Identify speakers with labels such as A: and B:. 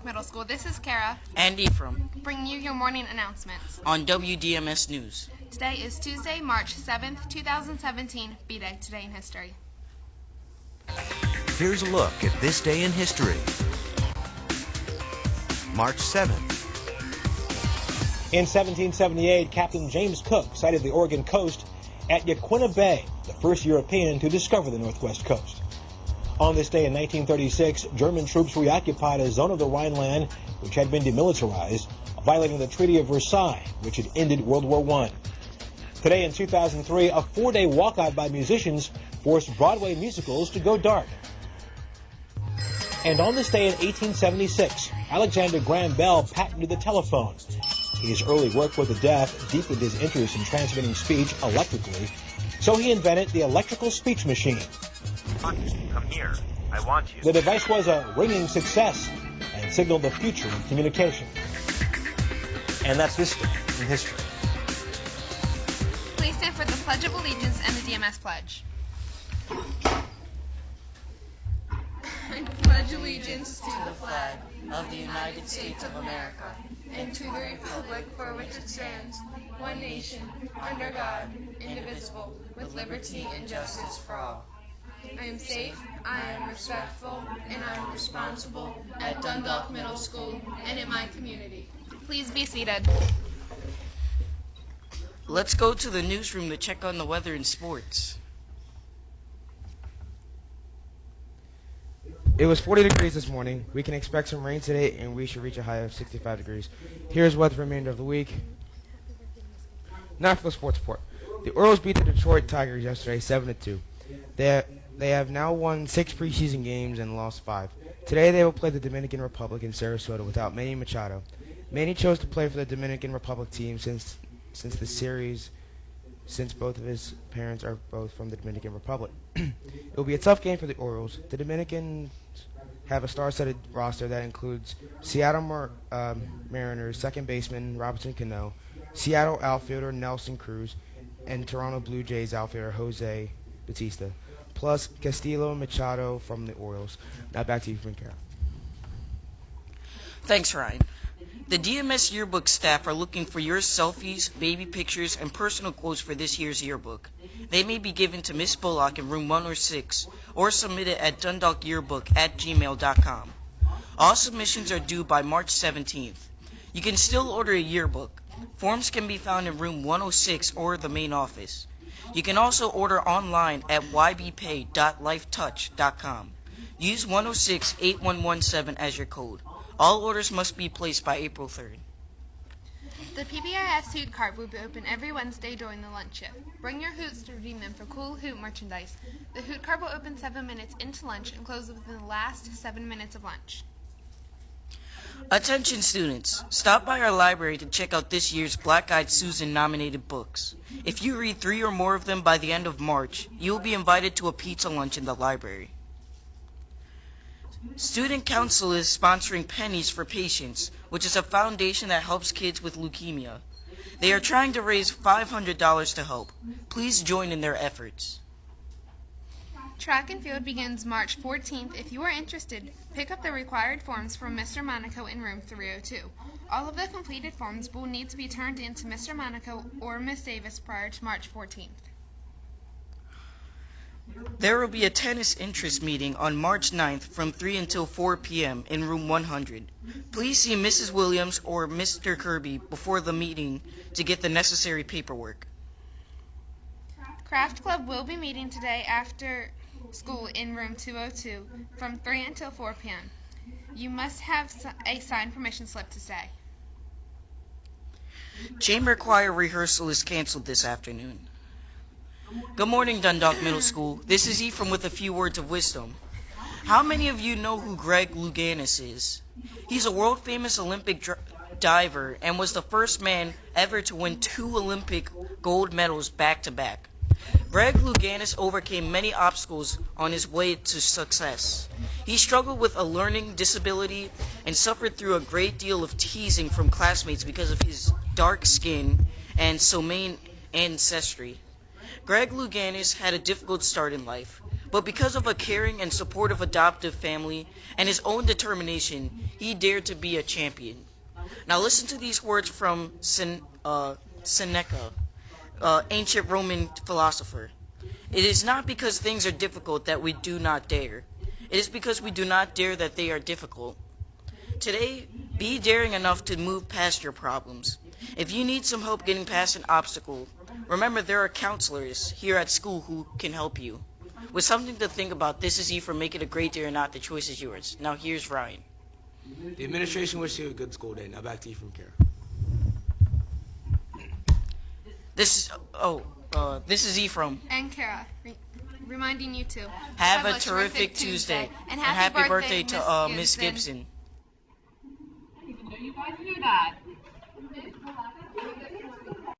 A: Dundalk Middle School. This is Kara.
B: And Ephraim.
A: Bringing you your morning announcements.
B: On WDMS News.
A: Today is Tuesday, March 7th, 2017. B-Day, Today in History.
C: Here's a look at this day in history. March 7th.
D: In 1778, Captain James Cook sighted the Oregon coast at Yaquina Bay, the first European to discover the northwest coast. On this day in 1936, German troops reoccupied a zone of the Rhineland which had been demilitarized, violating the Treaty of Versailles, which had ended World War I. Today in 2003, a 4-day walkout by musicians forced Broadway musicals to go dark. And on this day in 1876, Alexander Graham Bell patented the telephone. His early work with the deaf deepened his interest in transmitting speech electrically, so he invented the electrical speech machine.
E: Come here. I want you.
D: The device was a ringing success and signaled the future of communication. And that's this day in history.
A: Please stand for the Pledge of Allegiance and the DMS Pledge. I pledge allegiance to the flag
B: of the United States of America
A: and to the republic for which it stands, one nation, under God, indivisible, with liberty and justice for all. I am safe, I am respectful, and I am responsible at Dundalk Middle School and in my community. Please be seated.
B: Let's go to the newsroom to check on the weather and sports.
F: It was 40 degrees this morning. We can expect some rain today, and we should reach a high of 65 degrees. Here's weather for the remainder of the week. Now for the sports report. The Orioles beat the Detroit Tigers yesterday 7-2. They have now won 6 preseason games and lost 5. Today they will play the Dominican Republic in Sarasota without Manny Machado. Manny chose to play for the Dominican Republic team since both of his parents are both from the Dominican Republic. It will be a tough game for the Orioles. The Dominicans have a star-studded roster that includes Seattle Mariners second baseman Robinson Cano, Seattle outfielder Nelson Cruz, and Toronto Blue Jays outfielder Jose Bautista, plus Castillo Machado from the Orioles. Now back to you, Frank Carroll.
B: Thanks, Ryan. The DMS yearbook staff are looking for your selfies, baby pictures, and personal quotes for this year's yearbook. They may be given to Miss Bullock in room 106 or submitted at dundalkyearbook@gmail.com. All submissions are due by March 17th. You can still order a yearbook. Forms can be found in room 106 or the main office. You can also order online at ybpay.lifetouch.com. Use 106-8117 as your code. All orders must be placed by April 3rd.
A: The PBIS Hoot Cart will be open every Wednesday during the lunch shift. Bring your hoots to redeem them for cool Hoot merchandise. The Hoot Cart will open 7 minutes into lunch and close within the last 7 minutes of lunch.
B: Attention students, stop by our library to check out this year's Black Eyed Susan nominated books. If you read 3 or more of them by the end of March, you will be invited to a pizza lunch in the library. Student Council is sponsoring Pennies for Patients, which is a foundation that helps kids with leukemia. They are trying to raise $500 to help. Please join in their efforts.
A: Track and field begins March 14th. If you are interested, pick up the required forms from Mr. Monaco in room 302. All of the completed forms will need to be turned in to Mr. Monaco or Ms. Davis prior to March 14th.
B: There will be a tennis interest meeting on March 9th from 3 until 4 p.m. in room 100. Please see Mrs. Williams or Mr. Kirby before the meeting to get the necessary paperwork.
A: Craft Club will be meeting today after school in room 202 from 3 until 4 p.m. You must have a signed permission slip to stay.
B: Chamber choir rehearsal is canceled this afternoon. Good morning, Dundalk Middle School. This is Ephraim with a few words of wisdom. How many of you know who Greg Louganis is? He's a world-famous Olympic diver and was the first man ever to win 2 Olympic gold medals back-to-back. Greg Louganis overcame many obstacles on his way to success. He struggled with a learning disability and suffered through a great deal of teasing from classmates because of his dark skin and Samoan ancestry. Greg Louganis had a difficult start in life, But because of a caring and supportive adoptive family and his own determination, he dared to be a champion. Now listen to these words from Seneca, ancient Roman philosopher. It is not because things are difficult that we do not dare. It is because we do not dare that they are difficult. Today, be daring enough to move past your problems. If you need some help getting past an obstacle, remember there are counselors here at school who can help you. With something to think about, this is Ephraim. Make it a great day or not, the choice is yours. Now here's Ryan.
G: The administration wishes you a good school day. Now back to Ephraim Kara.
B: This is Ephraim.
A: And Kara, reminding you to
B: Have a terrific Tuesday.
A: And
B: happy birthday to
A: Miss
B: Miss
A: Gibson.
B: Gibson.
H: You guys knew that.